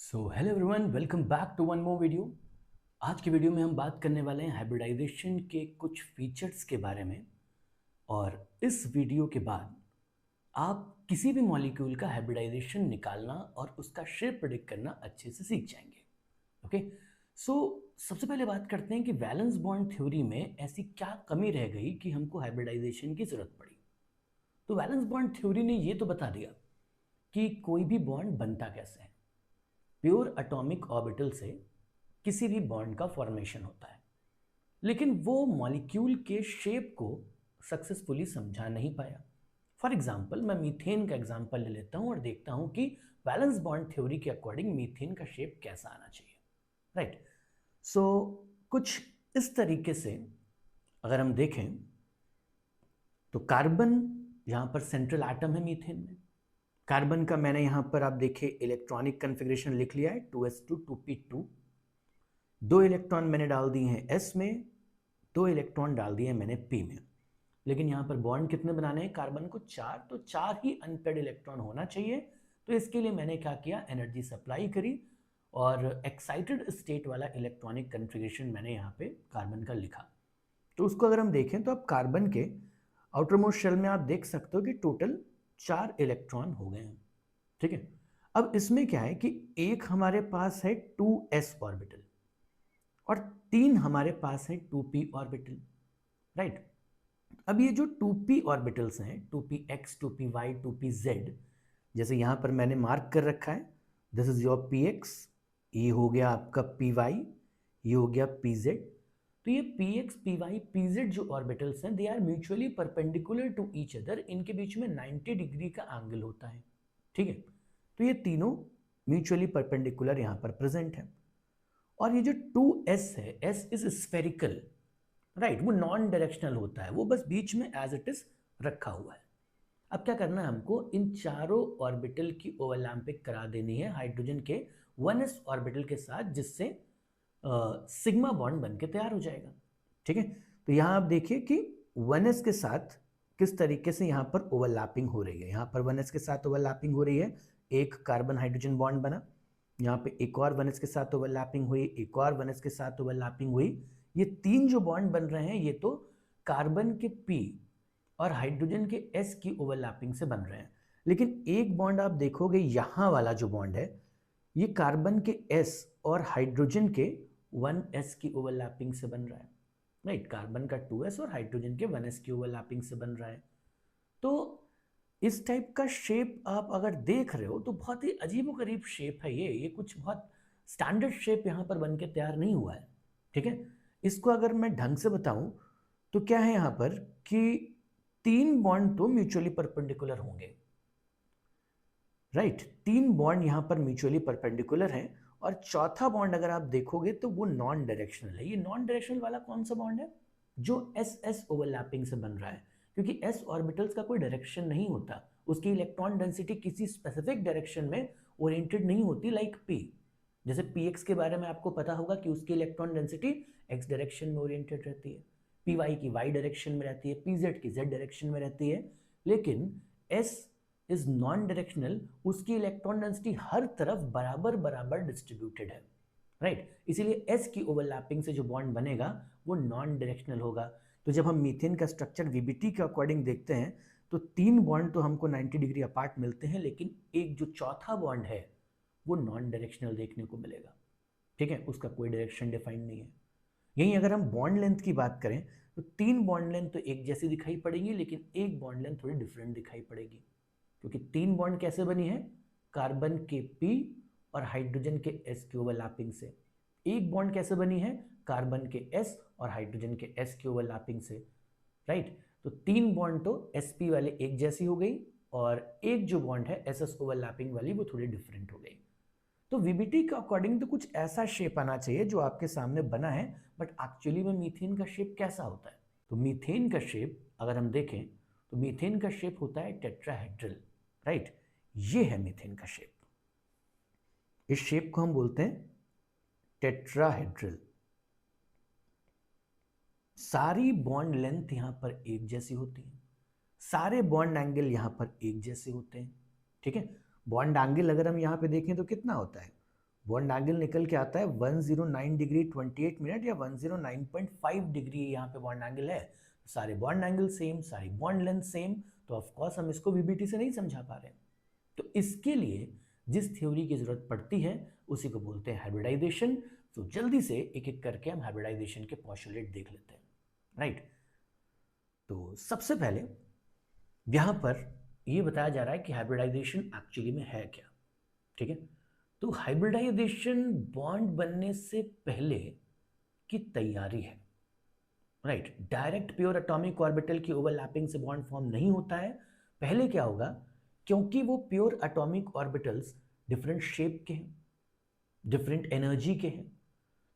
So hello everyone, welcome back to one more video. आज की video में हम बात करने वाले हैं हाइब्रिडाइजेशन के कुछ फीचर्स के बारे में। और इस वीडियो के बाद आप किसी भी मॉलिक्यूल का हाइब्रिडाइजेशन निकालना और उसका शेप प्रेडिक्ट करना अच्छे से सीख जाएंगे। ओके, सो सबसे पहले बात करते हैं कि वैलेंस बॉन्ड थ्योरी में ऐसी क्या कमी रह गई कि हमको हाइब्रिडाइजेशन की जरूरत पड़ी। तो वैलेंस बॉन्ड थ्योरी ने ये तो बता दिया कि कोई भी बॉन्ड बनता कैसे है। प्योर एटॉमिक ऑर्बिटल से किसी भी बॉन्ड का फॉर्मेशन होता है, लेकिन वो मॉलिक्यूल के शेप को सक्सेसफुली समझा नहीं पाया। फॉर एग्जाम्पल, मैं मीथेन का एग्जाम्पल ले लेता हूँ और देखता हूँ कि वैलेंस बॉन्ड थ्योरी के अकॉर्डिंग मीथेन का शेप कैसा आना चाहिए। राइट, सो कुछ इस तरीके से अगर हम देखें तो कार्बन यहाँ पर सेंट्रल एटम है मीथेन में। कार्बन का मैंने यहाँ पर आप देखिए इलेक्ट्रॉनिक कन्फिग्रेशन लिख लिया है 2s2 2p2। 2 इलेक्ट्रॉन मैंने डाल दिए हैं s में, 2 इलेक्ट्रॉन डाल दिए हैं मैंने p में। लेकिन यहाँ पर बॉन्ड कितने बनाने हैं कार्बन को? 4, तो 4 ही अनपेड इलेक्ट्रॉन होना चाहिए। तो इसके लिए मैंने क्या किया, एनर्जी सप्लाई करी और एक्साइटेड स्टेट वाला इलेक्ट्रॉनिक कन्फिग्रेशन मैंने यहाँ पे कार्बन का लिखा। तो उसको अगर हम देखें तो अब कार्बन के आउटरमोस्ट शेल में आप देख सकते हो कि टोटल 4 इलेक्ट्रॉन हो गए हैं। ठीक है, अब इसमें क्या है कि एक हमारे पास है 2s ऑर्बिटल और 3 हमारे पास है 2p ऑर्बिटल। राइट, अब ये जो 2p ऑर्बिटल्स हैं 2px 2py 2pz, जैसे यहां पर मैंने मार्क कर रखा है, दिस इज योर px, ये हो गया आपका py, ये हो गया pz। तो ये px py pz जो ऑर्बिटल्स हैं, they are mutually perpendicular to each other. इनके बीच में 90 डिग्री का एंगल होता है। ठीक है, तो ये तीनों म्यूचुअली परपेंडिकुलर यहां पर प्रेजेंट है। और ये जो 2s है, s इज स्फेरिकल। राइट, वो नॉन डायरेक्शनल होता है, वो बस बीच में एज इट इज रखा हुआ है। अब क्या करना है हमको, इन चारों ऑर्बिटल की ओवरलैपिंग करा देनी है हाइड्रोजन के 1s ऑर्बिटल के साथ, जिससे सिग्मा बॉन्ड बनके तैयार हो जाएगा। ठीक है, तो यहां आप देखिए कि 1s के साथ किस तरीके से यहां पर ओवरलैपिंग हो रही है। यहां पर 1s के साथ ओवरलैपिंग हो रही है, एक कार्बन हाइड्रोजन बॉन्ड बना, यहाँ पे एक और 1s के साथ ओवरलैपिंग हुई, एक और 1s के साथ ओवरलैपिंग हुई। ये 3 जो बॉन्ड बन रहे हैं ये तो कार्बन के p और हाइड्रोजन के s की ओवरलैपिंग से बन रहे हैं। लेकिन एक बॉन्ड आप देखोगे यहाँ वाला जो बॉन्ड है, ये कार्बन के s और हाइड्रोजन के 1s की ओवरलैपिंग से बन रहा है। राइट, कार्बन का 2s और हाइड्रोजन के 1s की ओवरलैपिंग से बन रहा है। तो इस टाइप का शेप आप अगर देख रहे हो तो बहुत ही अजीबोगरीब शेप है ये कुछ बहुत स्टैंडर्ड शेप यहाँ पर बनके तैयार नहीं हुआ है। ठीक है, इसको अगर मैं ढंग से बताऊं तो क्या है यहाँ पर कि 3 बॉन्ड तो म्यूचुअली परपेंडिकुलर होंगे। राइट, 3 बॉन्ड यहाँ पर म्यूचुअली परपेंडिकुलर हैं और चौथा बॉन्ड अगर आप देखोगे तो वो नॉन डायरेक्शनल है। ये नॉन डायरेक्शनल वाला कौन सा बॉन्ड है? जो एस एस ओवरलैपिंग से बन रहा है, क्योंकि एस ऑर्बिटल्स का कोई डायरेक्शन नहीं होता, उसकी इलेक्ट्रॉन डेंसिटी किसी स्पेसिफिक डायरेक्शन में ओरिएंटेड नहीं होती, लाइक पी। जैसे पी एक्स के बारे में आपको पता होगा कि उसकी इलेक्ट्रॉन डेंसिटी एक्स डायरेक्शन में ओरिएंटेड रहती है, पी वाई की वाई डायरेक्शन में रहती है, पी जेड की जेड डायरेक्शन में रहती है। लेकिन एस इज नॉन डायरेक्शनल, उसकी इलेक्ट्रॉन डेंसिटी हर तरफ बराबर बराबर डिस्ट्रीब्यूटेड है। राइट, इसीलिए एस की ओवरलैपिंग से जो बॉन्ड बनेगा वो नॉन डायरेक्शनल होगा। तो जब हम मीथेन का स्ट्रक्चर वीबीटी के अकॉर्डिंग देखते हैं तो 3 बॉन्ड तो हमको 90 डिग्री अपार्ट मिलते हैं, लेकिन एक जो चौथा बॉन्ड है वो नॉन डायरेक्शनल देखने को मिलेगा। ठीक है, उसका कोई डायरेक्शन डिफाइंड नहीं है। यहीं अगर हम बॉन्ड लेंथ की बात करें तो 3 बॉन्ड लेंथ तो एक जैसी दिखाई पड़ेगी, लेकिन एक बॉन्ड लेंथ थोड़ी डिफरेंट दिखाई पड़ेगी, क्योंकि 3 बॉन्ड कैसे बनी है? कार्बन के p और हाइड्रोजन के s की ओवरलैपिंग से। एक बॉन्ड कैसे बनी है? कार्बन के s और हाइड्रोजन के s की ओवरलैपिंग से। राइट, तो 3 बॉन्ड तो sp वाले एक जैसी हो गई और एक जो बॉन्ड है ss ओवरलैपिंग वाली वो थोड़ी डिफरेंट हो गई। तो वीबीटी के अकॉर्डिंग तो कुछ ऐसा शेप आना चाहिए जो आपके सामने बना है, बट एक्चुअली में मीथेन का शेप कैसा होता है? तो मीथेन का शेप अगर हम देखें तो मीथेन का शेप होता है टेट्राहेड्रल। राइट, ये है मीथेन का शेप। इस शेप को हम बोलते हैं टेट्राहेड्रल। सारी बॉन्ड लेंथ यहां पर एक जैसी होती है, सारे बॉन्ड एंगल यहां पर एक जैसे होते हैं। ठीक है, बॉन्ड एंगल अगर हम यहां पे देखें तो कितना होता है? बॉन्ड एंगल निकल के आता है 109 डिग्री 28 मिनट या 109.5 डिग्री यहाँ पे बॉन्ड एंगल है। सारे बॉन्ड एंगल सेम, सारी बॉन्ड लेंथ सेम, तो ऑफ कोर्स हम इसको वीबीटी से नहीं समझा पा रहे हैं। तो इसके लिए जिस थ्योरी की जरूरत पड़ती है उसी को बोलते हैं हाइब्रिडाइजेशन। तो जल्दी से एक एक करके हम हाइब्रिडाइजेशन के पोस्टुलेट देख लेते हैं, राइट। तो सबसे पहले यहां पर यह बताया जा रहा है कि हाइब्रिडाइजेशन एक्चुअली में है क्या, ठीक है। तो हाइब्रिडाइजेशन बॉन्ड बनने से पहले की तैयारी है, right. Direct pure atomic orbital की ओवरलैपिंग से बॉन्ड फॉर्म नहीं होता है। पहले क्या होगा, क्योंकि वो pure atomic orbitals different shape के हैं, डिफरेंट एनर्जी के हैं,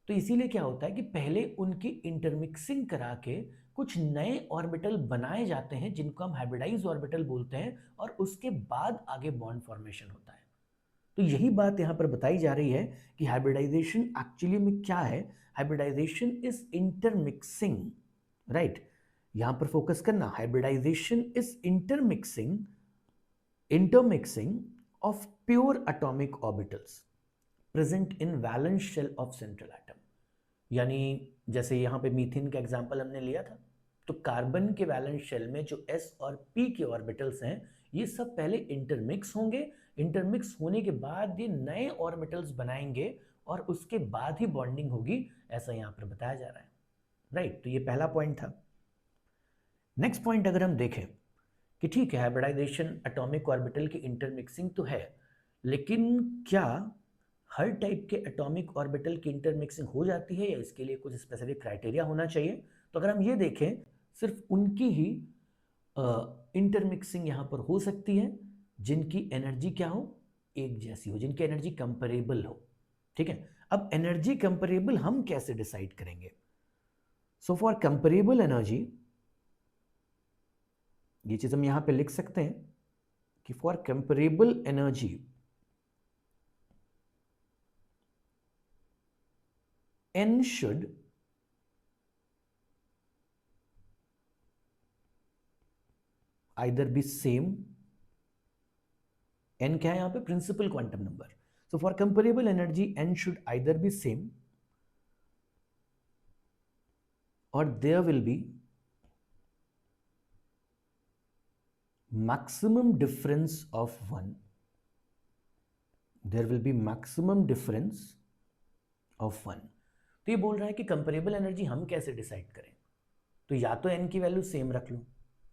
तो इसीलिए क्या होता है कि पहले उनकी इंटरमिक्सिंग करा के कुछ नए ऑर्बिटल बनाए जाते हैं जिनको हम हाइब्रिडाइज ऑर्बिटल बोलते हैं, और उसके बाद आगे बॉन्ड फॉर्मेशन होता है। तो यही बात यहां पर बताई जा रही है कि हाइब्रिडाइजेशन एक्चुअली में क्या है। Hybridization is intermixing, right. यहां पर फोकस करना, hybridization is intermixing of pure atomic orbitals present in valence shell of central atom. यानी जैसे यहाँ पे मीथेन का एग्जांपल हमने लिया था, तो कार्बन के वैलेंस शेल में जो s और p के ऑर्बिटल्स हैं, ये सब पहले इंटरमिक्स होंगे। इंटरमिक्स होने के बाद ये नए ऑर्बिटल्स बनाएंगे और उसके बाद ही बॉन्डिंग होगी, ऐसा यहाँ पर बताया जा रहा है, राइट। तो ये पहला पॉइंट था। नेक्स्ट पॉइंट अगर हम देखें कि ठीक है, हाइब्रिडाइजेशन एटॉमिक ऑर्बिटल की इंटरमिक्सिंग तो है, लेकिन क्या हर टाइप के एटॉमिक ऑर्बिटल की इंटरमिक्सिंग हो जाती है या इसके लिए कुछ स्पेसिफिक क्राइटेरिया होना चाहिए। तो अगर हम ये देखें, सिर्फ उनकी ही इंटरमिक्सिंग यहाँ पर हो सकती है जिनकी एनर्जी क्या हो, एक जैसी हो, जिनकी एनर्जी कंपेरेबल हो, ठीक है। अब एनर्जी कंपेरेबल हम कैसे डिसाइड करेंगे। सो फॉर कंपेरेबल एनर्जी, ये चीज हम यहां पे लिख सकते हैं कि for comparable energy n should either be same, n क्या है यहां पे, principal quantum number. So for comparable energy n should either be same or there will be maximum difference of 1, there will be maximum difference of 1। तो ये बोल रहा है कि कंपेरेबल एनर्जी हम कैसे डिसाइड करें। तो या तो n की वैल्यू सेम रख लो,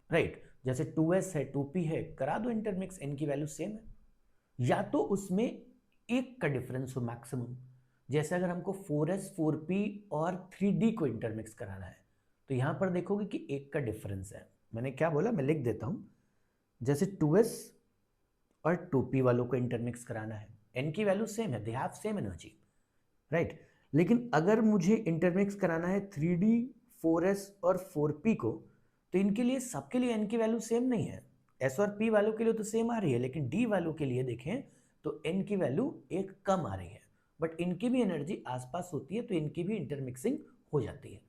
राइट। जैसे 2s है 2p है, करा दो इंटरमिक्स, n की वैल्यू सेम है। या तो उसमें एक का डिफरेंस हो मैक्सिमम, जैसे अगर हमको 4s 4p और 3d को इंटरमिक्स कराना है, तो यहां पर देखोगे कि एक का डिफरेंस है। मैंने क्या बोला, मैं लिख देता हूं, जैसे 2s और 2p वालों को इंटरमिक्स कराना है, n की वैल्यू सेम है, they have same energy, right. लेकिन अगर मुझे इंटरमिक्स कराना है 3d 4s और 4p को, तो इनके लिए सबके लिए n की वैल्यू सेम नहीं है। s और p वालों के लिए तो सेम आ रही है, लेकिन d वालों के लिए देखें तो n की वैल्यू एक कम आ रही है, बट इनकी भी एनर्जी आसपास होती है, तो इनकी भी इंटरमिक्सिंग हो जाती है,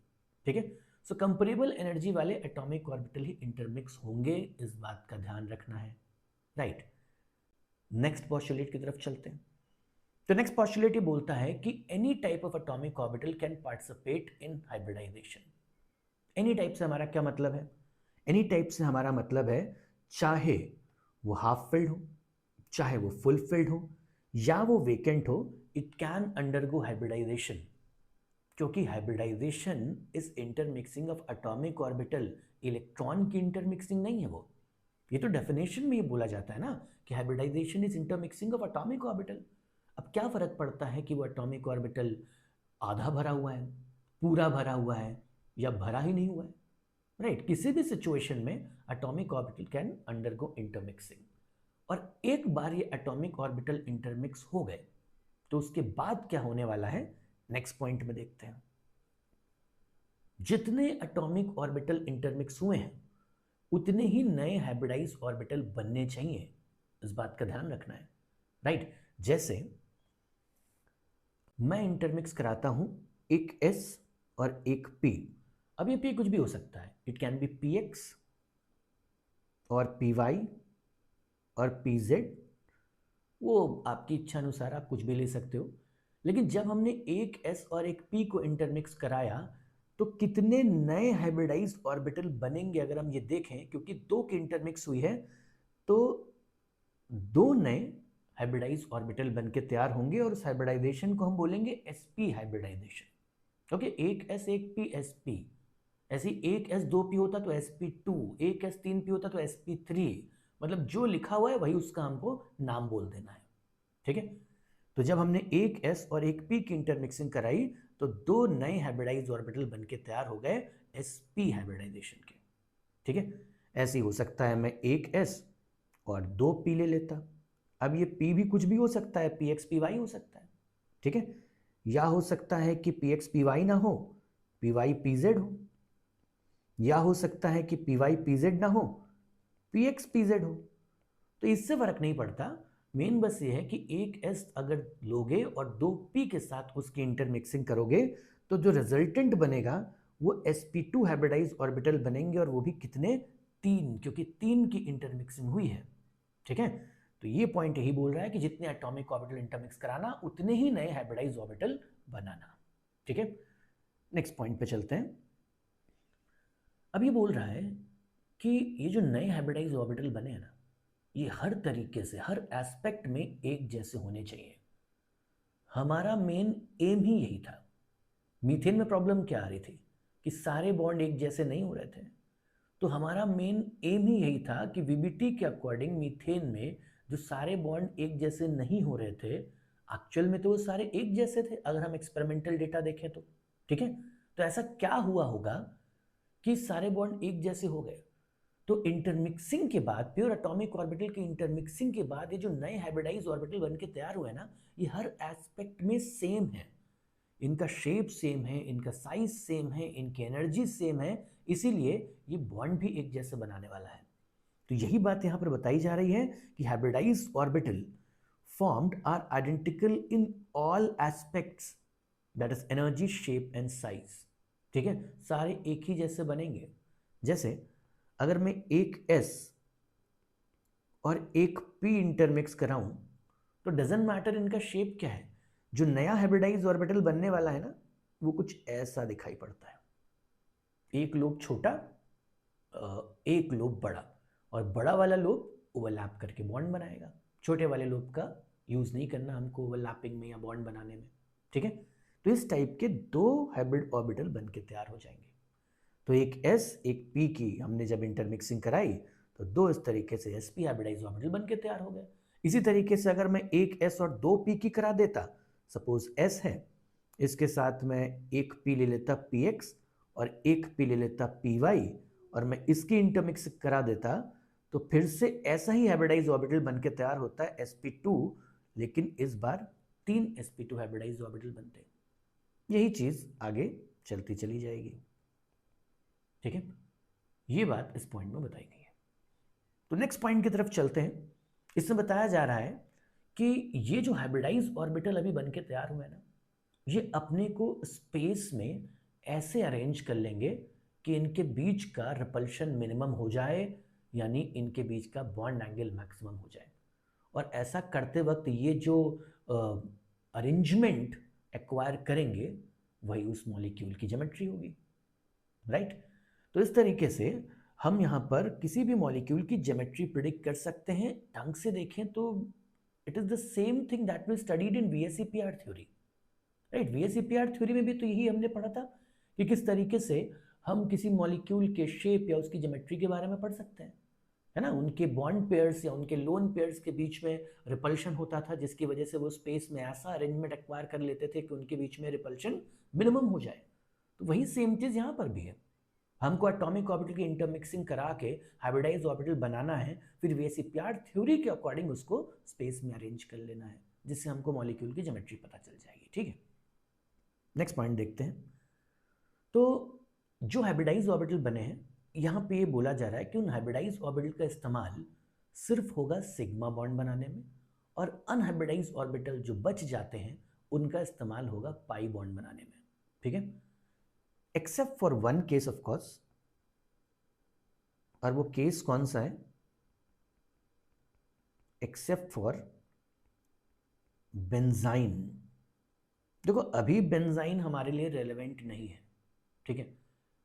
ठीक है। सो कंपेरेबल एनर्जी वाले एटॉमिक ऑर्बिटल ही इंटरमिक्स होंगे, इस बात का ध्यान रखना है, राइट। नेक्स्ट पोस्टुलेट की तरफ चलते हैं। तो नेक्स्ट पोस्टुलेट ये बोलता है कि any type of atomic orbital can participate in hybridization. Any type से हमारा क्या मतलब है, एनी टाइप से हमारा मतलब है चाहे वो हाफ फिल्ड हो, चाहे वो फुल फिल्ड हो, या वो वेकेंट हो, इट कैन अंडरगो हाइब्रिडाइजेशन। क्योंकि hybridization is intermixing of atomic orbital, electron की इंटरमिक्सिंग नहीं है वो। ये तो डेफिनेशन में ये बोला जाता है ना कि hybridization is intermixing of atomic orbital. अब क्या फर्क पड़ता है कि वो एटॉमिक ऑर्बिटल आधा भरा हुआ है, पूरा भरा हुआ है, या भरा ही नहीं हुआ है, राइट। किसी भी सिचुएशन में atomic orbital can undergo intermixing, और एक बार ये एटॉमिक ऑर्बिटल इंटरमिक्स हो गए तो उसके बाद क्या होने वाला है, नेक्स्ट पॉइंट में देखते हैं। जितने एटॉमिक ऑर्बिटल इंटरमिक्स हुए हैं उतने ही नए हाइब्रिडाइज ऑर्बिटल बनने चाहिए, इस बात का ध्यान रखना है, राइट। जैसे मैं इंटरमिक्स कराता हूं एक s और एक p। अब ये p कुछ भी हो सकता है, इट कैन बी px और py और pz, वो आपकी इच्छा अनुसार आप कुछ भी ले सकते हो। लेकिन जब हमने एक s और एक p को इंटरमिक्स कराया तो कितने नए हाइब्रिडाइज्ड ऑर्बिटल बनेंगे अगर हम ये देखें, क्योंकि दो की इंटरमिक्स हुई है तो दो नए हाइब्रिडाइज्ड ऑर्बिटल बन के तैयार होंगे और उस हाइब्रिडाइजेशन को हम बोलेंगे sp हाइब्रिडाइजेशन। ओके, एक s एक p sp, ऐसे एक s दो p होता तो sp2, एक s तीन p होता तो sp3, मतलब जो लिखा हुआ है वही उसका हमको नाम बोल देना है। ठीक है, तो जब हमने एक s और एक p की इंटरमिक्सिंग कराई तो दो नए हाइब्रिडाइज्ड ऑर्बिटल बन के तैयार हो गए sp हाइब्रिडाइजेशन के। ठीक है, ऐसे ही हो सकता है मैं एक s और दो p ले लेता। अब ये p भी कुछ भी हो सकता है, px py हो सकता है। ठीक है, या हो सकता है कि px py ना हो, py pz हो, या हो सकता है कि py pz ना हो, px pz हो। तो इससे फर्क नहीं पड़ता, मेन बस ये है कि एक s अगर लोगे और दो p के साथ उसकी इंटरमिक्सिंग करोगे तो जो रिजल्टेंट बनेगा वो sp2 हाइब्रिडाइज्ड ऑर्बिटल बनेंगे, और वो भी कितने, तीन, क्योंकि तीन की इंटरमिक्सिंग हुई है। ठीक है, तो ये पॉइंट यही बोल रहा है कि जितने एटॉमिक ऑर्बिटल इंटरमिक्स कराना उतने ही नए हाइब्रिडाइज्ड ऑर्बिटल बनाना। ठीक है, नेक्स्ट पॉइंट पे चलते हैं। अब ये बोल रहा है कि ये जो नए हाइब्रिडाइज्ड ऑर्बिटल बने हैं ना, ये हर तरीके से हर एस्पेक्ट में एक जैसे होने चाहिए। हमारा मेन एम ही यही था। मीथेन में प्रॉब्लम क्या आ रही थी कि सारे बॉन्ड एक जैसे नहीं हो रहे थे, तो हमारा मेन एम ही यही था कि वीबीटी के अकॉर्डिंग मीथेन में जो सारे बॉन्ड एक जैसे नहीं हो रहे थे, एक्चुअल में तो वो सारे एक जैसे थे अगर हम एक्सपेरिमेंटल डेटा देखें तो। ठीक है, तो ऐसा क्या हुआ होगा कि सारे बॉन्ड एक जैसे हो गए? तो इंटरमिक्सिंग के बाद, प्योर एटॉमिक ऑर्बिटल की इंटरमिक्सिंग के बाद ये जो नए हाइब्रिडाइज्ड ऑर्बिटल बन के तैयार हुए ना, ये हर एस्पेक्ट में सेम है। इनका शेप सेम है, इनका साइज सेम है, इनकी एनर्जी सेम है, इसीलिए ये बॉन्ड भी एक जैसे बनाने वाला है। तो यही बात यहां पर बताई जा रही है कि hybridised orbital formed are identical in all aspects, that is energy, shape and size। ठीक है, सारे एक ही जैसे बनेंगे। जैसे अगर मैं एक s और एक p इंटरमिक्स कराऊं तो डजेंट मैटर इनका शेप क्या है, जो नया हाइब्रिडाइज्ड ऑर्बिटल बनने वाला है ना, वो कुछ ऐसा दिखाई पड़ता है। एक लोब छोटा, एक लोब बड़ा, और बड़ा वाला लोब ओवरलैप करके बॉन्ड बनाएगा। छोटे वाले लोब का यूज नहीं करना हमको ओवरलैपिंग में या बॉन्ड बनाने में। ठीक है, तो इस टाइप के दो हाइब्रिड ऑर्बिटल बन के तैयार हो जाएंगे। तो एक s एक p की हमने जब इंटरमिक्सिंग कराई तो दो इस तरीके से sp हाइब्रिडाइज्ड ऑर्बिटल बन के तैयार हो गए। इसी तरीके से अगर मैं एक s और दो p की करा देता, सपोज s है, इसके साथ मैं एक p ले लेता px और एक p ले लेता py, और मैं इसकी इंटरमिक्स करा देता, तो फिर से ऐसा ही हाइब्रिडाइज्ड ऑर्बिटल बन के तैयार होता है sp2, लेकिन इस बार तीन sp2 हाइब्रिडाइज्ड ऑर्बिटल बनते हैं। यही चीज आगे चलती चली जाएगी। ठीक है, ये बात इस पॉइंट में बताई गई है। तो नेक्स्ट पॉइंट की तरफ चलते हैं। इसमें बताया जा रहा है कि ये जो हाइब्रिडाइज्ड ऑर्बिटल अभी बन के तैयार हुए हैं ना, ये अपने को स्पेस में ऐसे अरेंज कर लेंगे कि इनके बीच का रिपल्शन मिनिमम हो जाए, यानी इनके बीच का बॉन्ड एंगल मैक्सिमम हो जाए। और ऐसा करते वक्त ये जो अरेंजमेंट एक्वायर करेंगे वही उस मॉलिक्यूल की ज्योमेट्री होगी। राइट, तो इस तरीके से हम यहाँ पर किसी भी मॉलिक्यूल की ज्योमेट्री प्रिडिक्ट कर सकते हैं। ढंग से देखें तो it is the same thing that we studied in VSEPR theory. Right, VSEPR theory में भी तो यही हमने पढ़ा था कि किस तरीके से हम किसी मॉलिक्यूल के शेप या उसकी ज्योमेट्री के बारे में पढ़ सकते हैं, है ना। उनके बॉन्ड पेयर्स या उनके लोन पेयर्स के बीच में रिपल्शन होता था, जिसकी वजह से वो स्पेस में ऐसा अरेंजमेंट एक्वायर कर लेते थे कि उनके बीच में रिपल्शन मिनिमम हो जाए। तो वही सेम चीज़ यहाँ पर भी है। हमको एटॉमिक ऑर्बिटल की इंटरमिक्सिंग करा के हाइब्रिडाइज्ड ऑर्बिटल बनाना है, फिर VSEPR थ्योरी के अकॉर्डिंग उसको स्पेस में अरेंज कर लेना है, जिससे हमको मॉलिक्यूल की ज्योमेट्री पता चल जाएगी। ठीक है, नेक्स्ट पॉइंट देखते हैं। तो जो हाइब्रिडाइज्ड ऑर्बिटल बने हैं, यहाँ पे ये बोला जा रहा है कि उन हाइब्रिडाइज्ड ऑर्बिटल का इस्तेमाल सिर्फ होगा सिग्मा बॉन्ड बनाने में, और अनहाइब्रिडाइज्ड ऑर्बिटल जो बच जाते हैं उनका इस्तेमाल होगा पाई बॉन्ड बनाने में। ठीक है, except for one case of course, और वो केस कौन सा है? Except for benzene. देखो अभी बेंजाइन हमारे लिए रेलेवेंट नहीं है, ठीक है,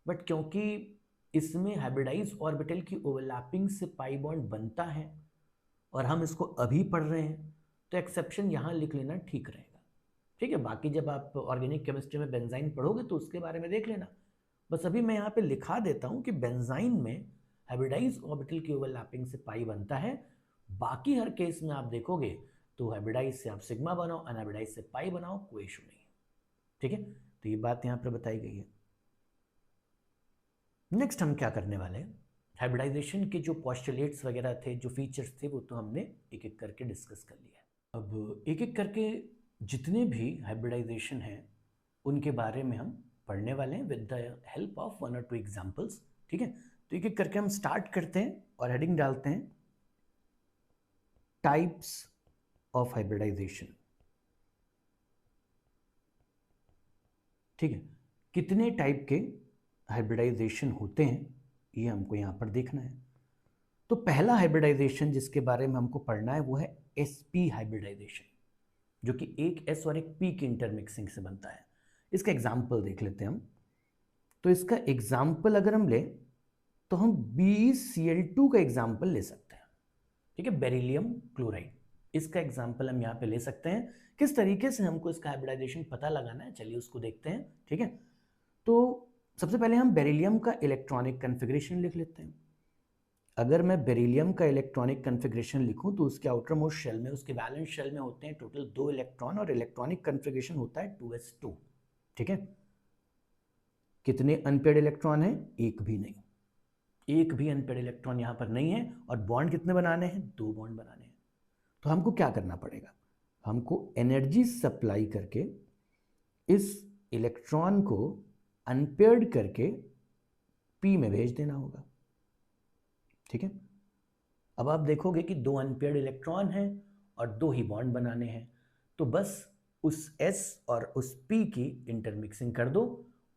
बट क्योंकि इसमें हाइब्रिडाइज ऑर्बिटल की ओवरलैपिंग से पाई बॉन्ड बनता है और हम इसको अभी पढ़ रहे हैं, तो एक्सेप्शन यहाँ लिख लेना ठीक रहेगा, ठीक है। बाकी जब आप ऑर्गेनिक केमिस्ट्री में बेंजाइन पढ़ोगे तो उसके बारे में देख लेना। बस अभी मैं यहाँ पे लिखा देता हूँ कि बेंजाइन में हाइब्रिडाइज ऑर्बिटल की ओवरलैपिंग से पाई बनता है। बाकी हर केस में आप देखोगे तो हाइब्रिडाइज से आप सिग्मा बनाओ, अनहाइब्रिडाइज से पाई बनाओ, कोई इशू नहीं है, ठीक है। तो ये बात यहाँ पर बताई गई है। नेक्स्ट हम क्या करने वाले हैं, हाइब्रिडाइजेशन के जो पॉस्टुलेट्स वगैरह थे, जो फीचर्स थे, वो तो हमने एक एक करके डिस्कस कर लिया। अब एक एक करके जितने भी हाइब्रिडाइजेशन हैं उनके बारे में हम पढ़ने वाले हैं विद द हेल्प ऑफ 1 और 2 एग्जांपल्स, ठीक है। तो एक एक करके हम स्टार्ट करते हैं और हेडिंग डालते हैं टाइप्स ऑफ हाइब्रिडाइजेशन, ठीक है। कितने टाइप के हाइब्रिडाइजेशन होते हैं ये हमको यहाँ पर देखना है। तो पहला हाइब्रिडाइजेशन जिसके बारे में हमको पढ़ना है वो है sp हाइब्रिडाइजेशन, जो कि एक s और एक p की इंटरमिक्सिंग से बनता है। इसका एग्जाम्पल देख लेते हैं हम। तो इसका एग्जाम्पल अगर हम लें तो हम BeCl2 का एग्जाम्पल ले सकते हैं, ठीक है, बेरिलियम क्लोराइड। इसका एग्जाम्पल हम यहाँ पे ले सकते हैं। किस तरीके से हमको इसका हाइब्रिडाइजेशन पता लगाना है, चलिए उसको देखते हैं, ठीक है। तो सबसे पहले हम बेरिलियम का इलेक्ट्रॉनिक कन्फिग्रेशन लिख लेते हैं। अगर मैं बेरिलियम का इलेक्ट्रॉनिक कन्फिग्रेशन लिखूं तो उसके आउटर मोस्ट शेल में, उसके वैलेंस शेल में होते हैं टोटल 2 इलेक्ट्रॉन और इलेक्ट्रॉनिक कन्फिग्रेशन होता है 2s2, ठीक है। कितने अनपेयर्ड इलेक्ट्रॉन हैं? एक भी नहीं, एक भी अनपेयर्ड इलेक्ट्रॉन यहाँ पर नहीं है। और बॉन्ड कितने बनाने हैं? 2 बॉन्ड बनाने हैं। तो हमको क्या करना पड़ेगा, हमको एनर्जी सप्लाई करके इस इलेक्ट्रॉन को अनपेयर्ड करके p में भेज देना होगा, ठीक है। अब आप देखोगे कि 2 अनपेयर्ड इलेक्ट्रॉन हैं और 2 ही बॉन्ड बनाने हैं, तो बस उस s और उस p की इंटरमिक्सिंग कर दो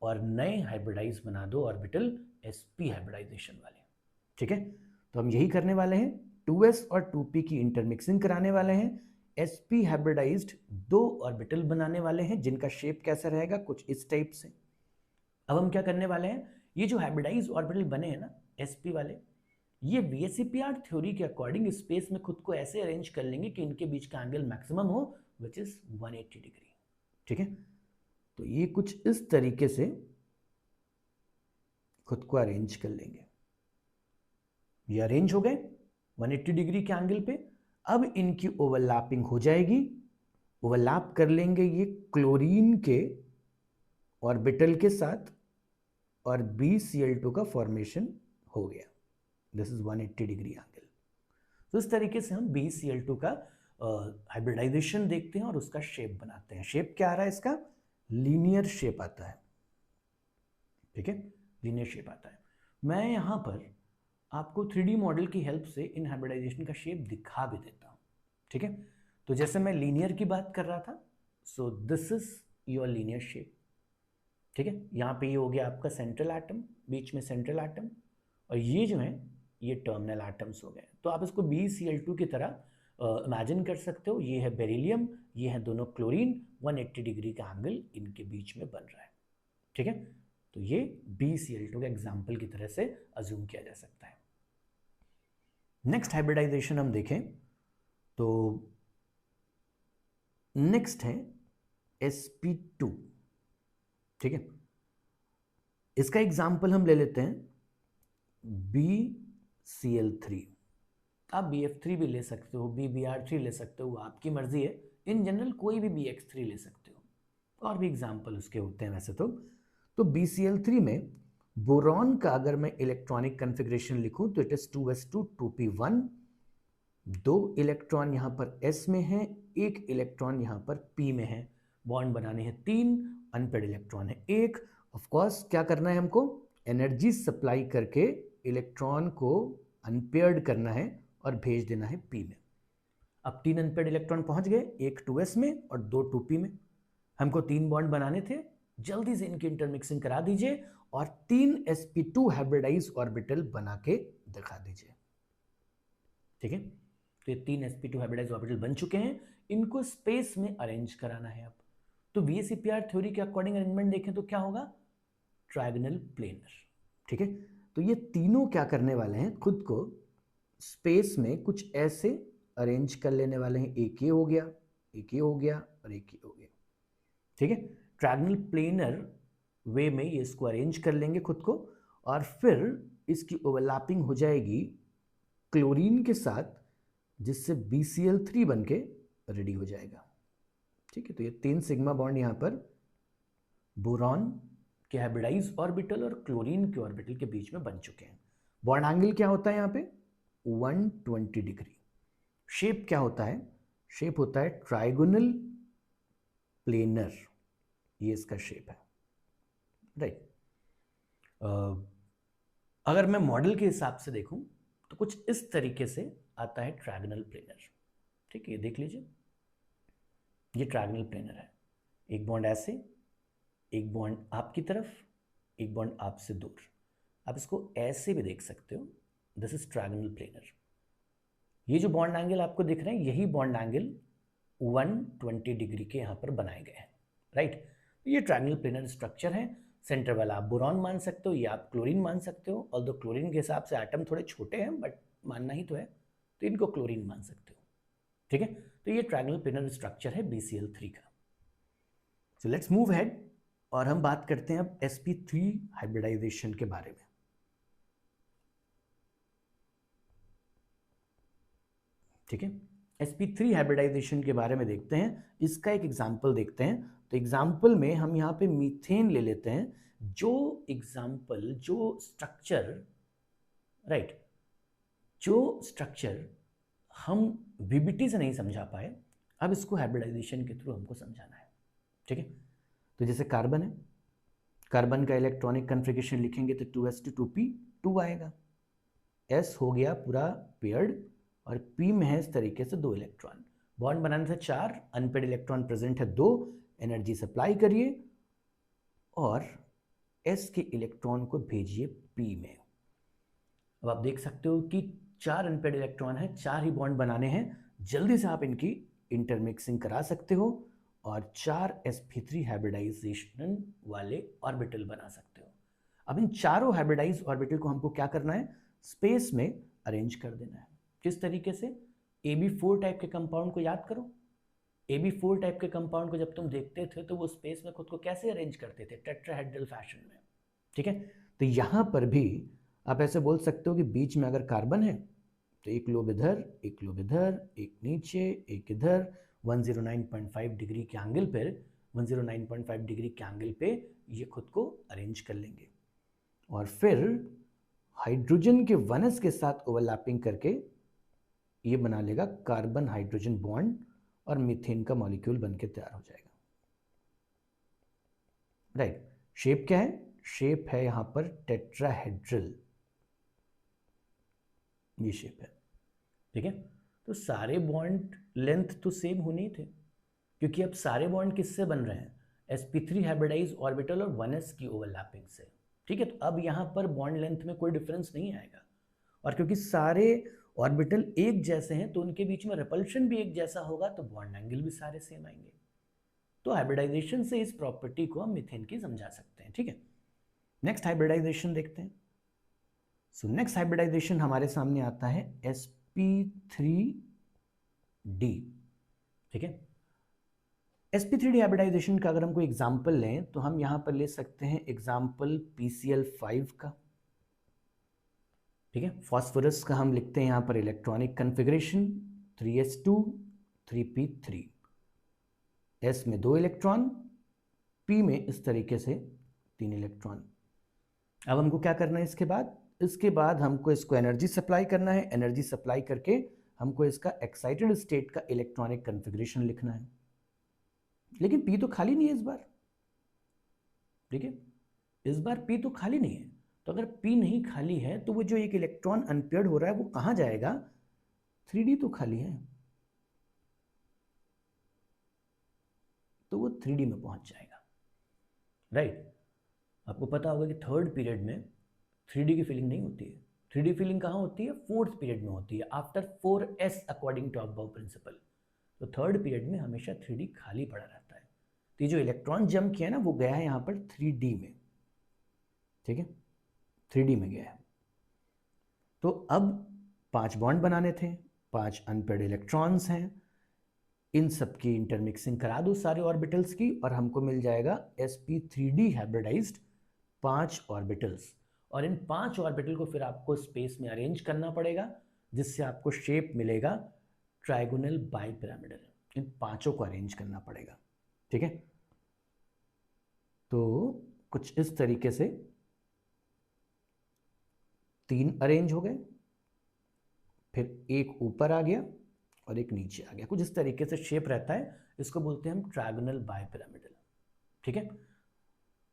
और नए हाइब्रिडाइज बना दो ऑर्बिटल sp हाइब्रिडाइजेशन वाले, ठीक है। तो हम यही करने वाले हैं, 2s और 2p की इंटरमिक्सिंग कराने वाले हैं, sp हाइब्रिडाइज्ड 2 ऑर्बिटल बनाने वाले हैं जिनका शेप कैसा रहेगा, कुछ इस टाइप से। अब हम क्या करने वाले हैं, ये जो हाइब्रिडाइज ऑर्बिटल बने हैं ना sp वाले, ये VSEPR थ्योरी के अकॉर्डिंग स्पेस में खुद को ऐसे अरेंज कर लेंगे कि इनके बीच का एंगल मैक्सिमम हो, विच इज 180 डिग्री, ठीक है। तो ये कुछ इस तरीके से खुद को अरेंज कर लेंगे। ये अरेंज हो गए 180 डिग्री के एंगल पे। अब इनकी ओवरलैपिंग हो जाएगी, ओवरलैप कर लेंगे ये क्लोरीन के ऑर्बिटल के साथ और BeCl2 का फॉर्मेशन हो गया। This is 180 degree angle. तो इस तरीके से हम BeCl2 का हाइब्रिडाइजेशन देखते हैं और उसका शेप बनाते हैं। शेप क्या आ रहा है इसका? लीनियर शेप आता है, ठीक है, लीनियर शेप आता है। मैं यहाँ पर आपको 3D मॉडल की हेल्प से इन हाइब्रिडाइजेशन का शेप दिखा भी देता हूँ, ठीक है। तो जैसे मैं लीनियर की बात कर रहा था, so this is your linear shape, ठीक है। यहाँ पे ये हो गया आपका सेंट्रल एटम, बीच में सेंट्रल एटम, और ये जो है ये टर्मिनल एटम्स हो गए। तो आप इसको BeCl2 की तरह इमेजिन कर सकते हो। ये है बेरिलियम, ये है दोनों क्लोरीन, 180 डिग्री का एंगल इनके बीच में बन रहा है, ठीक है। तो ये BeCl2 का एग्जाम्पल की तरह से अज्यूम किया जा सकता है। नेक्स्ट हाइब्रिडाइजेशन हम देखें तो नेक्स्ट है sp2, ठीक है। इसका एग्जाम्पल हम ले लेते हैं BCl3। आप BF3 भी ले सकते हो, BBr3 ले सकते हो, आपकी मर्जी है। इन जनरल कोई भी BX3 ले सकते हो, और भी एग्जाम्पल उसके होते हैं वैसे तो BCl3 में बोरॉन का अगर मैं इलेक्ट्रॉनिक कन्फिग्रेशन लिखूं तो it is 2s2 2p1, 2 electron यहाँ पर s में है, 1 इलेक्ट्रॉन यहाँ पर p में है, बॉन्ड बनाने हैं 3, अनपेयर्ड इलेक्ट्रॉन है 1। ऑफ कोर्स क्या करना है हमको, एनर्जी सप्लाई करके इलेक्ट्रॉन को अनपेयर्ड करना है और भेज देना है p में। अब 3 अनपेयर्ड इलेक्ट्रॉन पहुंच गए, एक 2s में और 2 2p में। हमको 3 बॉन्ड बनाने थे, जल्दी से इनकी इंटरमिक्सिंग करा दीजिए और 3 sp2 हाइब्रिडाइज ऑर्बिटल बना के दिखा दीजिए, ठीक है। तो ये 3 sp2 हाइब्रिडाइज ऑर्बिटल बन चुके हैं, इनको स्पेस में अरेंज कराना है। अब तो VSEPR थ्योरी के अकॉर्डिंग अरेंजमेंट देखें तो क्या होगा, ट्रायगोनल प्लेनर। ठीक है, तो ये तीनों क्या करने वाले हैं, खुद को स्पेस में कुछ ऐसे अरेंज कर लेने वाले हैं, एक ये हो गया, एक ये हो गया और एक ये हो गया। ठीक है, ट्रायगोनल प्लेनर वे में ये इसको अरेंज कर लेंगे खुद को, और फिर इसकी ओवरलैपिंग हो जाएगी क्लोरीन के साथ, जिससे BCl3 बन के रेडी हो जाएगा। ठीक है, तो ये 3 सिग्मा बॉन्ड यहाँ पर बोरॉन के हाइब्रिडाइज ऑर्बिटल और क्लोरीन के ऑर्बिटल के बीच में बन चुके हैं। बॉन्ड एंगल क्या होता है यहाँ पे, 120 डिग्री। शेप क्या होता है, शेप होता है ट्राइगोनल प्लेनर, ये इसका शेप है, राइट। अगर मैं मॉडल के हिसाब से देखूं तो कुछ इस तरीके से आता है ट्रायगोनल प्लेनर। ठीक है, देख लीजिए, ये ट्रायगोनल प्लेनर है, एक बॉन्ड ऐसे, एक बॉन्ड आपकी तरफ, एक बॉन्ड आपसे दूर। आप इसको ऐसे भी देख सकते हो, दिस इज ट्रायगोनल प्लेनर। ये जो बॉन्ड एंगल आपको दिख रहे हैं, यही बॉन्ड एंगल 120 डिग्री के यहाँ पर बनाए गए हैं, राइट। ये ट्रायंगल प्लेनर स्ट्रक्चर है। सेंटर वाला आप बोरॉन मान सकते हो या आप क्लोरीन मान सकते हो, और दो क्लोरीन के हिसाब से एटम थोड़े छोटे हैं बट मानना ही तो है, तो इनको क्लोरीन मान सकते हो। ठीक है, तो ये ट्रायंगल प्लेनर स्ट्रक्चर है BCl3 का। सो लेट्स मूव हेड और हम बात करते हैं अब sp3 हाइब्रिडाइजेशन के बारे में। ठीक है, sp3 हाइब्रिडाइजेशन के बारे में देखते हैं। इसका एक एग्जाम्पल देखते हैं। तो एग्जाम्पल में हम यहाँ पे मीथेन ले लेते हैं, जो एग्जाम्पल, जो स्ट्रक्चर, राइट, जो स्ट्रक्चर हम VBT से नहीं समझा पाए, अब इसको हाइब्रिडाइजेशन के थ्रू हमको समझाना है। ठीक है, तो जैसे कार्बन है, कार्बन का इलेक्ट्रॉनिक कन्फिगरेशन लिखेंगे तो 2s2 2 आएगा, S हो गया पूरा पेयर्ड, और P में है इस तरीके से 2 इलेक्ट्रॉन। बॉन्ड बनाने से 4, अनपेड इलेक्ट्रॉन प्रेजेंट है 2, एनर्जी सप्लाई करिए और S के इलेक्ट्रॉन को भेजिए P में। अब आप देख सकते हो कि 4 अनपेड इलेक्ट्रॉन है, 4 ही बॉन्ड बनाने हैं, जल्दी से आप इनकी इंटरमिक्सिंग करा सकते हो और 4 sp3 हाइब्रिडाइजेशन वाले ऑर्बिटल बना सकते हो। अब इन चारों हाइब्रिडाइज ऑर्बिटल को हमको क्या करना है, स्पेस में अरेंज कर देना है। किस तरीके से, AB4 टाइप के कंपाउंड को याद करो। AB4 टाइप के कंपाउंड को जब तुम देखते थे तो वो स्पेस में खुद को कैसे अरेंज करते थे, टेट्राहेड्रल फैशन में। ठीक है, तो यहां पर भी आप ऐसे बोल सकते हो कि बीच में अगर कार्बन है तो एक लोब इधर, एक लोब इधर, एक नीचे, एक इधर, 109.5 डिग्री के एंगल पर, 109.5 डिग्री के एंगल पे ये खुद को अरेंज कर लेंगे, और फिर हाइड्रोजन के 1s के साथ ओवरलैपिंग करके ये बना लेगा कार्बन हाइड्रोजन बॉन्ड, और मीथेन का मॉलिक्यूल बनके तैयार हो जाएगा। राइट, शेप क्या है, शेप है यहां पर टेट्राहेड्रल, ये शेप है। ठीक है, तो सारे बॉन्ड लेंथ तो सेम होने ही थे, क्योंकि अब सारे बॉन्ड किससे बन रहे हैं, sp3 हाइब्रिडाइज ऑर्बिटल और 1s की ओवरलैपिंग से। ठीक है, तो अब यहां पर बॉन्ड लेंथ में कोई डिफरेंस नहीं आएगा, और क्योंकि सारे ऑर्बिटल एक जैसे हैं तो उनके बीच में रिपल्शन भी एक जैसा होगा, तो बॉन्ड एंगल भी सारे सेम आएंगे। तो हाइब्रिडाइजेशन से इस प्रॉपर्टी को हम मीथेन की समझा सकते हैं। ठीक है, नेक्स्ट हाइब्रिडाइजेशन देखते हैं। सो नेक्स्ट हाइब्रिडाइजेशन हमारे सामने आता है sp3d। ठीक है, sp3d हाइब्रिडाइजेशन का अगर हम कोई एग्जांपल लें तो हम यहां पर ले सकते हैं एग्जांपल PCl5 का। ठीक है, फास्फोरस का हम लिखते हैं यहां पर electronic configuration 3s2 3p3, S में 2 इलेक्ट्रॉन, P में इस तरीके से 3 इलेक्ट्रॉन। अब हमको क्या करना है इसके बाद हमको इसको एनर्जी सप्लाई करना है। एनर्जी सप्लाई करके हमको इसका एक्साइटेड स्टेट का इलेक्ट्रॉनिक कन्फिग्रेशन लिखना है, लेकिन P तो खाली नहीं है इस बार। ठीक है, इस बार P तो खाली नहीं है, तो अगर P नहीं खाली है तो वो जो एक इलेक्ट्रॉन अनपेयर्ड हो रहा है वो कहां जाएगा, 3D तो खाली है, तो वो 3D में पहुंच जाएगा। राइट, आपको पता होगा कि थर्ड पीरियड में 3D की फीलिंग नहीं होती है। 3D फीलिंग कहाँ होती है, फोर्थ पीरियड में होती है, after 4s according to above principle. तो थर्ड पीरियड में हमेशा 3D खाली पड़ा रहता है। तो ये जो इलेक्ट्रॉन जंप किया है ना, वो गया है यहाँ पर 3D में, ठीक है, 3D में गया है। तो अब 5 बॉन्ड बनाने थे, 5 अनपेयर्ड इलेक्ट्रॉन्स हैं, इन सब की इंटरमिक्सिंग करा दो सारे ऑर्बिटल्स की, और हमको मिल जाएगा sp3d हाइब्रिडाइज्ड 5 ऑर्बिटल्स। और इन 5 ऑर्बिटल को फिर आपको स्पेस में अरेंज करना पड़ेगा, जिससे आपको शेप मिलेगा ट्राइगोनल बाइपिरामिडल। इन पांचों को अरेंज करना पड़ेगा, ठीक है। तो कुछ इस तरीके से 3 अरेंज हो गए, फिर एक ऊपर आ गया और एक नीचे आ गया, कुछ इस तरीके से शेप रहता है। इसको बोलते हैं हम ट्रायगोनल बाइपिरामिडल, ठीक है।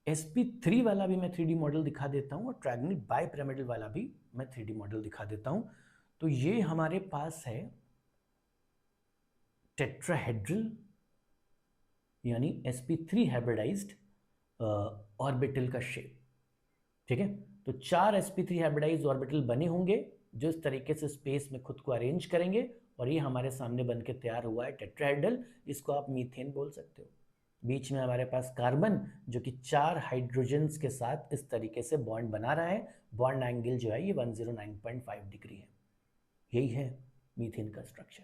sp3 वाला भी मैं 3D मॉडल दिखा देता हूं, और ट्रायगोनल बाइपिरामिडल वाला भी मैं 3D मॉडल दिखा देता हूं। तो ये हमारे पास है टेट्राहेड्रल यानी sp3 हाइब्रिडाइज्ड ऑर्बिटल का शेप, ठीक है। तो 4 sp3 हाइब्रिडाइज्ड ऑर्बिटल बने होंगे जो इस तरीके से स्पेस में खुद को अरेंज करेंगे, और ये हमारे सामने बनके तैयार हुआ है टेट्राहेड्रल। इसको आप मीथेन बोल सकते हो। बीच में हमारे पास कार्बन जो कि 4 हाइड्रोजन्स के साथ इस तरीके से बॉन्ड बना रहा है। बॉन्ड एंगल जो है ये 109.5 डिग्री है। यही है मीथेन का स्ट्रक्चर,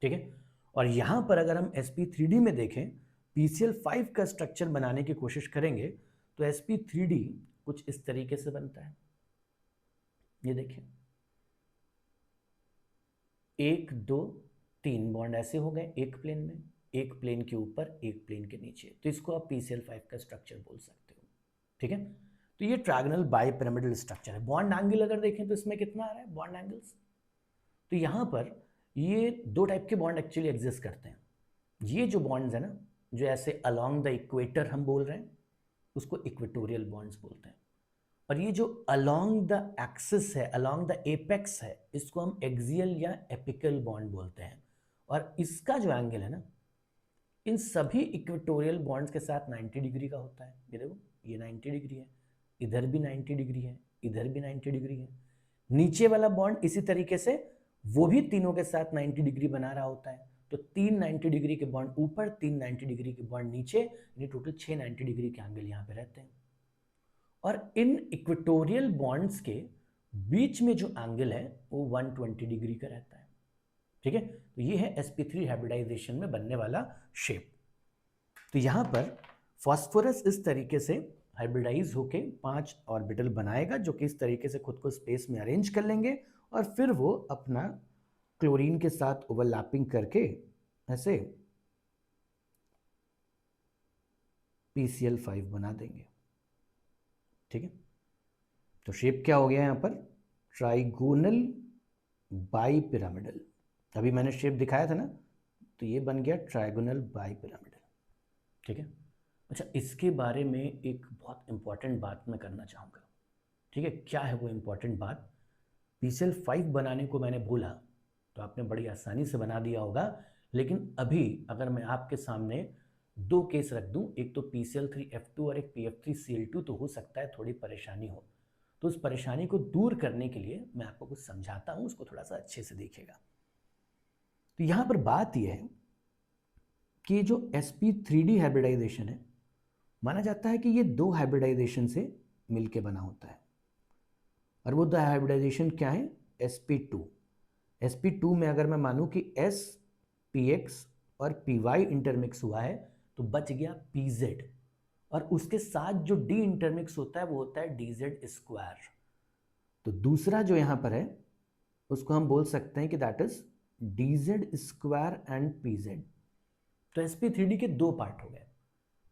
ठीक है। और यहां पर अगर हम sp3d में देखें, PCl5 का स्ट्रक्चर बनाने की कोशिश करेंगे तो sp3d कुछ इस तरीके से बनता है। ये देखिए, 1 2 3 बॉन्ड ऐसे हो गए एक प्लेन में, एक प्लेन के ऊपर एक प्लेन के नीचे। तो इसको आप PCl5 का स्ट्रक्चर बोल सकते हो, ठीक है। तो ये ट्रायगोनल बाइपिरामिडल स्ट्रक्चर है। बॉन्ड एंगल अगर देखें तो इसमें कितना आ रहा है बॉन्ड एंगल्स, तो यहां पर ये 2 टाइप के बॉन्ड एक्चुअली एग्जिस्ट करते हैं। ये जो बॉन्ड्स है ना, जो ऐसे अलोंग द इक्वेटर हम बोल रहे हैं, उसको इक्वेटोरियल बॉन्ड्स बोलते हैं। और ये जो अलोंग द एक्सिस है, अलोंग द एपेक्स है, इसको हम एक्सियल या एपिकल बॉन्ड बोलते हैं। और इसका जो एंगल है ना, इन सभी इक्वेटोरियल बॉन्ड्स के साथ 90 डिग्री का होता है। ये देखो, ये 90 डिग्री है, इधर भी 90 डिग्री है, इधर भी 90 डिग्री है। नीचे वाला बॉन्ड इसी तरीके से वो भी तीनों के साथ 90 डिग्री बना रहा होता है। तो 3 90 डिग्री के बॉन्ड ऊपर, 3 90 डिग्री के बॉन्ड नीचे, यानी टोटल 6 90 डिग्री के एंगल यहाँ पे रहते हैं। और इन इक्वेटोरियल बॉन्ड्स के बीच में जो एंगल है वो 120 डिग्री का रहता है, ठीक है। तो ये है sp3 हाइब्रिडाइजेशन में बनने वाला शेप। तो यहां पर फास्फोरस इस तरीके से हाइब्रिडाइज होके 5 ऑर्बिटल बनाएगा, जो कि इस तरीके से खुद को स्पेस में अरेंज कर लेंगे, और फिर वो अपना क्लोरीन के साथ ओवरलैपिंग करके ऐसे PCl5 बना देंगे, ठीक है। तो शेप क्या हो गया यहां पर, ट्राइगोनल बाइपिरामिडल। अभी मैंने शेप दिखाया था ना, तो ये बन गया ट्राइगोनल बाइपिरामिडल, ठीक है। अच्छा, इसके बारे में एक बहुत इंपॉर्टेंट बात मैं करना चाहूँगा, ठीक है। क्या है वो इंपॉर्टेंट बात, PCl5 बनाने को मैंने बोला तो आपने बड़ी आसानी से बना दिया होगा, लेकिन अभी अगर मैं आपके सामने 2 केस रख दूं, एक तो PCl3F2 और एक PF3Cl2, तो हो सकता है थोड़ी परेशानी हो। तो उस परेशानी को दूर करने के लिए मैं आपको कुछ समझाता हूं, उसको थोड़ा सा अच्छे से देखिएगा। तो यहां पर बात यह है कि जो sp3d हाइब्रिडाइजेशन है, माना जाता है कि ये 2 हाइब्रिडाइजेशन से मिलके बना होता है। और वो 2 हाइब्रिडाइजेशन क्या है, sp2 में अगर मैं मानूं कि s px और py इंटरमिक्स हुआ है तो बच गया pz, और उसके साथ जो d इंटरमिक्स होता है वो होता है dz स्क्वायर। तो दूसरा जो यहां पर है उसको हम बोल सकते हैं कि that is dz square and pz। तो sp3d के 2 पार्ट हो गए,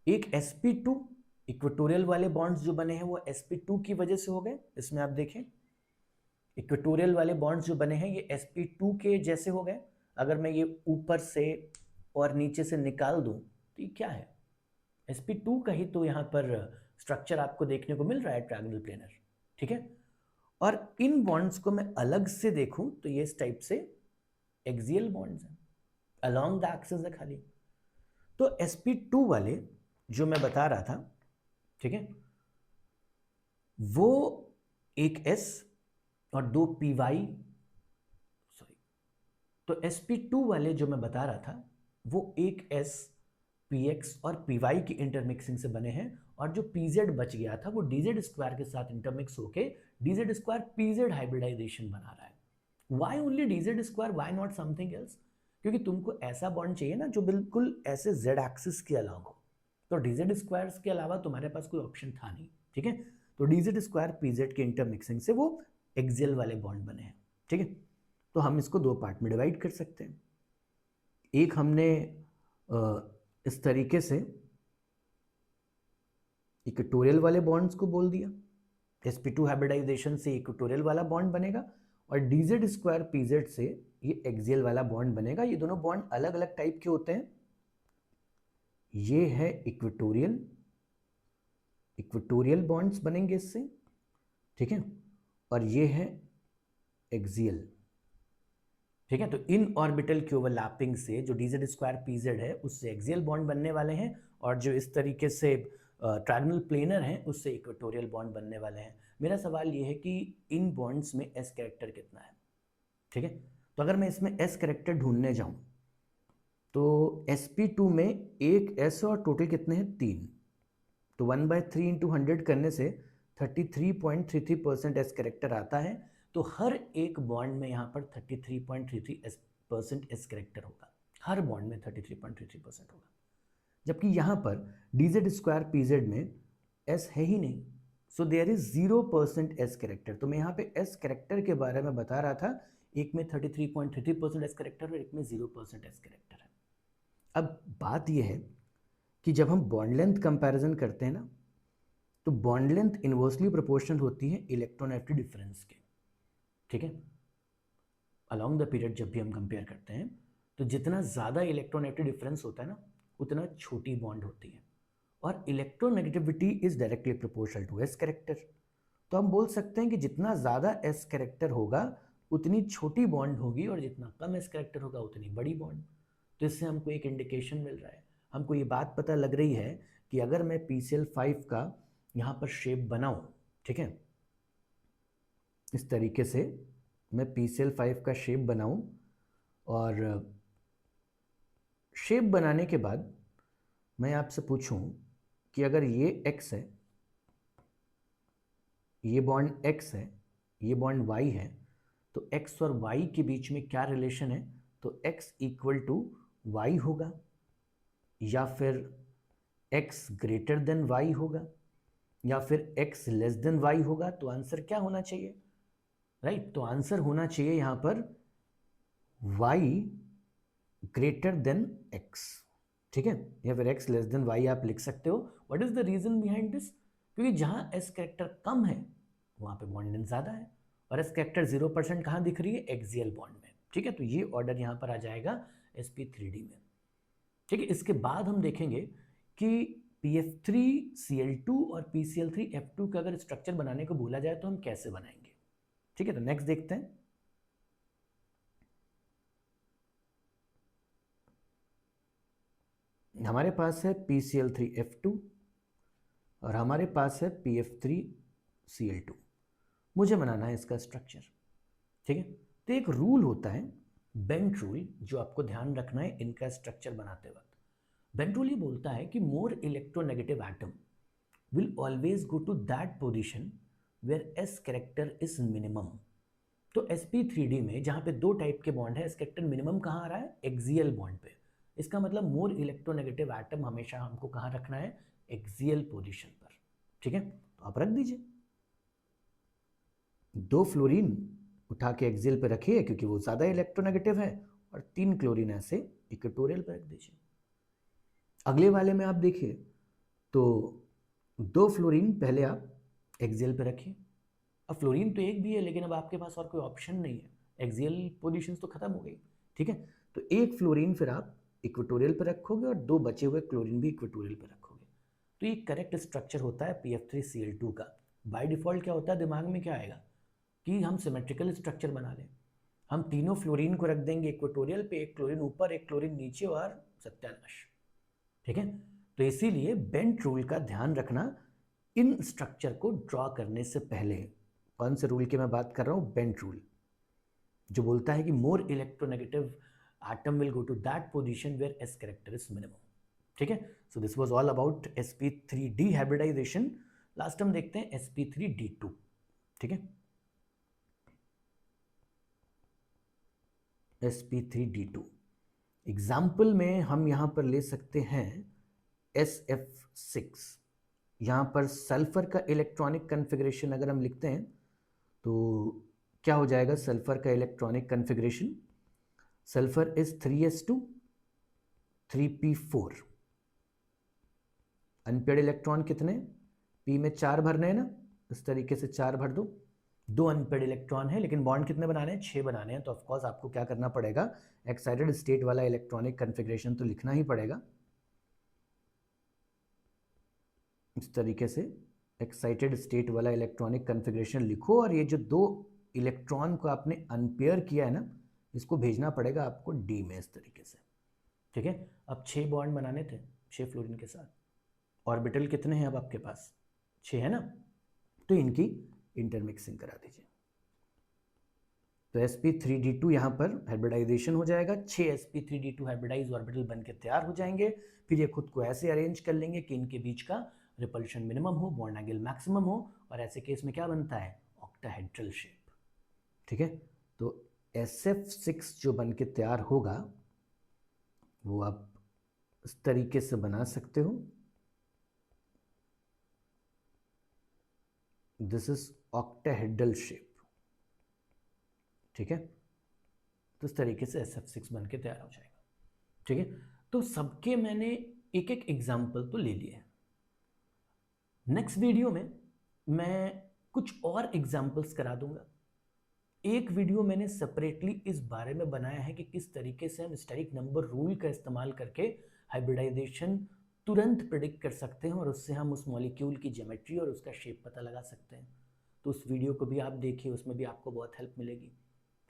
एक sp2 इक्वेटोरियल वाले बॉन्ड्स जो बने हैं वो sp2 की वजह से हो गए। इसमें आप देखें, इक्वेटोरियल वाले बॉन्ड्स जो बने हैं ये sp2 के जैसे हो गए। अगर मैं ये ऊपर से और नीचे से निकाल दूं तो ये क्या है, sp2 का ही तो यहाँ पर स्ट्रक्चर आपको देखने को मिल रहा है, ट्रायंगल प्लेनर, ठीक है। और इन बॉन्ड्स को मैं अलग से देखूं तो ये इस टाइप से एक्सियल बॉन्ड्स हैं, अलोंग द एक्सिस है खाली। तो sp2 वाले जो मैं बता रहा था, ठीक है, वो एक s और 2 py, सॉरी, तो sp2 वाले जो मैं बता रहा था वो एक s px और py की इंटरमिक्सिंग से बने हैं, और जो pz बच गया था वो dz स्क्वायर के साथ इंटरमिक्स होके dz स्क्वायर pz हाइब्रिडाइजेशन बना रहा है। Why only dz square, why not something else? क्योंकि तुमको ऐसा बॉन्ड चाहिए ना जो बिल्कुल ऐसे z एक्सिस के अलग हो, तो dz स्क्वायर के अलावा तुम्हारे पास कोई ऑप्शन था नहीं, ठीक है। तो dz स्क्वायर pz के इंटरमिक्सिंग से वो एक्सियल वाले बॉन्ड बने हैं, ठीक है। तो हम इसको दो पार्ट में डिवाइड कर सकते हैं। एक हमने इस तरीके से इक्वेटोरियल वाले बॉन्ड्स को बोल दिया, sp2 हाइब्रिडाइजेशन से इक्वेटोरियल वाला बॉन्ड बनेगा, और dz स्क्वायर pz से ये एक्सियल वाला बॉन्ड बनेगा। ये दोनों बॉन्ड अलग अलग टाइप के होते हैं। ये है इक्वेटोरियल बॉन्ड्स बनेंगे इससे, ठीक है, और ये है एक्सियल, ठीक है। तो इन ऑर्बिटल की ओवरलैपिंग से जो dz स्क्वायर pz है उससे एक्सियल बॉन्ड बनने वाले हैं, और जो इस तरीके से ट्रायंगल प्लेनर हैं उससे इक्वेटोरियल बॉन्ड बनने वाले हैं। मेरा सवाल ये है कि इन बॉन्ड्स में s कैरेक्टर कितना है, ठीक है। तो अगर मैं इसमें s कैरेक्टर ढूंढने जाऊं तो sp2 में एक s और टोटल कितने हैं, 3, तो 1/3 इंटू 100 करने से 33.33% एस कैरेक्टर आता है। तो हर एक बॉन्ड में यहाँ पर 33.33% एस कैरेक्टर होगा, हर बॉन्ड में 33.33% होगा, जबकि यहाँ पर dz स्क्वायर pz में s है ही नहीं, so there is 0% S character. तो मैं यहाँ पे एस कैरेक्टर के बारे में बता रहा था, एक में 33.33% एस कैरेक्टर और एक में 0% एस कैरेक्टर है। अब बात यह है कि जब हम बॉन्ड लेंथ कंपैरिजन करते हैं ना, तो बॉन्ड लेंथ इनवर्सली प्रोपोर्शनल होती है इलेक्ट्रोनेगेटिव डिफरेंस के, ठीक है। अलोंग द पीरियड जब भी हम कंपेयर करते हैं तो जितना ज़्यादा इलेक्ट्रोनेगेटिव डिफरेंस होता है ना उतना छोटी बॉन्ड होती है, और electronegativity is directly proportional to s character. तो हम बोल सकते हैं कि जितना ज़्यादा एस कैरेक्टर होगा उतनी छोटी बॉन्ड होगी, और जितना कम एस कैरेक्टर होगा उतनी बड़ी बॉन्ड। तो इससे हमको एक इंडिकेशन मिल रहा है, हमको ये बात पता लग रही है कि अगर मैं PCl5 का यहाँ पर शेप बनाऊँ, ठीक है, इस तरीके से मैं PCl5 का शेप बनाऊँ, और शेप बनाने के बाद मैं आपसे पूछूं कि अगर ये x है, ये बॉन्ड x है, ये बॉन्ड y है, तो x और y के बीच में क्या रिलेशन है, तो x इक्वल टू y होगा, या फिर x ग्रेटर देन y होगा, या फिर x लेस देन y होगा। तो आंसर क्या होना चाहिए, राइट? तो आंसर होना चाहिए यहां पर y ग्रेटर देन x, ठीक है, या फिर x लेस देन y आप लिख सकते हो। What is the reason behind this? क्योंकि जहां s कैरेक्टर कम है वहां पे बॉन्ड लेंथ ज्यादा है, और s कैरेक्टर 0% कहां दिख रही है, एक्सियल बॉन्ड में, ठीक है। तो ये ऑर्डर यहां पर आ जाएगा sp3d में, ठीक है। इसके बाद हम देखेंगे कि PF3Cl2 और PCl3F2 का अगर स्ट्रक्चर बनाने को बोला जाए तो हम कैसे बनाएंगे, ठीक है। तो नेक्स्ट देखते हैं। हमारे पास है PCl3F2 और हमारे पास है PF3Cl2। मुझे बनाना है इसका स्ट्रक्चर, ठीक है। तो एक रूल होता है बेंट रूल, जो आपको ध्यान रखना है इनका स्ट्रक्चर बनाते वक्त। बेंट रूल ये बोलता है कि more electronegative atom will always go to that position where s character is minimum. तो sp3d में जहां पे दो टाइप के बॉन्ड है, एस कैरेक्टर मिनिमम कहाँ आ रहा है, एक्सियल बॉन्ड पे। इसका मतलब मोर इलेक्ट्रोनेगेटिव एटम हमेशा हमको कहाँ रखना है, एक्सियल पोजीशन पर, ठीक है। तो आप रख दीजिए, 2 फ्लोरीन उठा के एक्सियल पे रखिए क्योंकि वो ज्यादा इलेक्ट्रोनेगेटिव है, और 3 क्लोरीन ऐसे इक्वेटोरियल पे रख दीजिए। अगले वाले में आप देखिए तो 2 फ्लोरीन पहले आप एक्सियल पे रखिए। अब फ्लोरीन तो एक भी है लेकिन अब आपके पास और कोई ऑप्शन नहीं है, एक्सियल पोजीशंस तो खत्म हो गई, ठीक है। तो एक फ्लोरीन फिर आप इक्वेटोरियल पे रखोगे और 2 बचे हुए क्लोरीन भी इक्वेटोरियल पे रखोगे। तो ये करेक्ट स्ट्रक्चर होता है PF3Cl2 का। बाय डिफॉल्ट क्या होता है, दिमाग में क्या आएगा कि हम सिमेट्रिकल स्ट्रक्चर बना लें, हम तीनों फ्लोरीन को रख देंगे इक्वेटोरियल पे, एक क्लोरीन ऊपर एक क्लोरीन नीचे, और सत्यानाश, ठीक है। तो इसीलिए बेंट रूल का ध्यान रखना इन स्ट्रक्चर को ड्रॉ करने से पहले। कौन से रूल की मैं बात कर रहा हूं, बेंट रूल, जो बोलता है कि more electronegative atom will go to that position where s character is minimum, ठीक है, so this was all about sp3d hybridisation. Last हम देखते हैं sp3d2। ठीक है, sp3d2 एग्जाम्पल में हम यहां पर ले सकते हैं SF6। यहां पर सल्फर का इलेक्ट्रॉनिक कन्फिग्रेशन अगर हम लिखते हैं तो क्या हो जाएगा? सल्फर का electronic configuration, sulphur is 3s2 3p4। Unpaired electron कितने? p में 4 भरने हैं ना, इस तरीके से 4 भर दो। 2 अनपेड इलेक्ट्रॉन है, लेकिन बॉन्ड कितने बनाने हैं? 6 बनाने हैं। तो ऑफकोर्स आपको क्या करना पड़ेगा? एक्साइटेड स्टेट वाला इलेक्ट्रॉनिक कन्फिग्रेशन तो लिखना ही पड़ेगा। इस तरीके से एक्साइटेड स्टेट वाला इलेक्ट्रॉनिक कन्फिग्रेशन लिखो, और ये जो 2 इलेक्ट्रॉन को आपने अनपेयर किया है ना, इसको भेजना पड़ेगा आपको डी में, इस तरीके से। ठीक है, अब 6 बॉन्ड बनाने थे 6 फ्लोरीन के साथ। ऑर्बिटल कितने हैं अब आपके पास? 6 है ना, तो इनकी इंटरमिक्सिंग करा दीजिए। तो sp3d2 यहाँ पर हाइब्रिडाइजेशन हो जाएगा, 6 sp3d2 हाइब्रिडाइज ऑर्बिटल बन के तैयार हो जाएंगे। फिर ये खुद को ऐसे अरेंज कर लेंगे कि इनके बीच का रिपल्शन मिनिमम हो, बॉन्ड एंगल मैक्सिमम हो, और ऐसे केस में क्या बनता है? Octahedral shape. ठीक है, तो SF6 जो बन के तैयार होगा वो आप इस तरीके से बना सकते हो। This is octahedral shape. ठीक है, तो इस तरीके से SF6 बन के तैयार हो जाएगा। ठीक है, तो सबके मैंने एक एक एग्जाम्पल तो ले लिए। नेक्स्ट वीडियो में मैं कुछ और एग्जाम्पल्स करा दूंगा। एक वीडियो मैंने सेपरेटली इस बारे में बनाया है कि किस तरीके से हम स्टेरिक नंबर रूल का इस्तेमाल करके हाइब्रिडाइजेशन तुरंत प्रिडिक्ट कर सकते हैं, और उससे हम उस मॉलिक्यूल की ज्योमेट्री और उसका शेप पता लगा सकते हैं। तो उस वीडियो को भी आप देखिए, उसमें भी आपको बहुत हेल्प मिलेगी।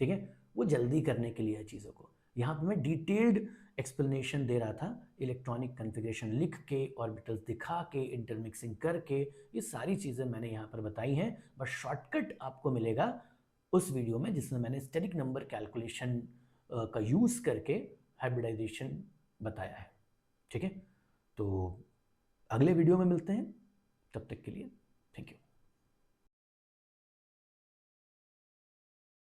ठीक है, वो जल्दी करने के लिए है चीज़ों को। यहाँ पर मैं डिटेल्ड एक्सप्लेनेशन दे रहा था, इलेक्ट्रॉनिक कन्फिग्रेशन लिख के, ऑर्बिटल्स दिखा के, इंटरमिक्सिंग करके, ये सारी चीज़ें मैंने यहाँ पर बताई हैं। बस शॉर्टकट आपको मिलेगा उस वीडियो में जिसमें मैंने स्टेरिक नंबर कैलकुलेशन का यूज़ करके हाइब्रिडाइजेशन बताया है। ठीक है, तो अगले वीडियो में मिलते हैं, तब तक के लिए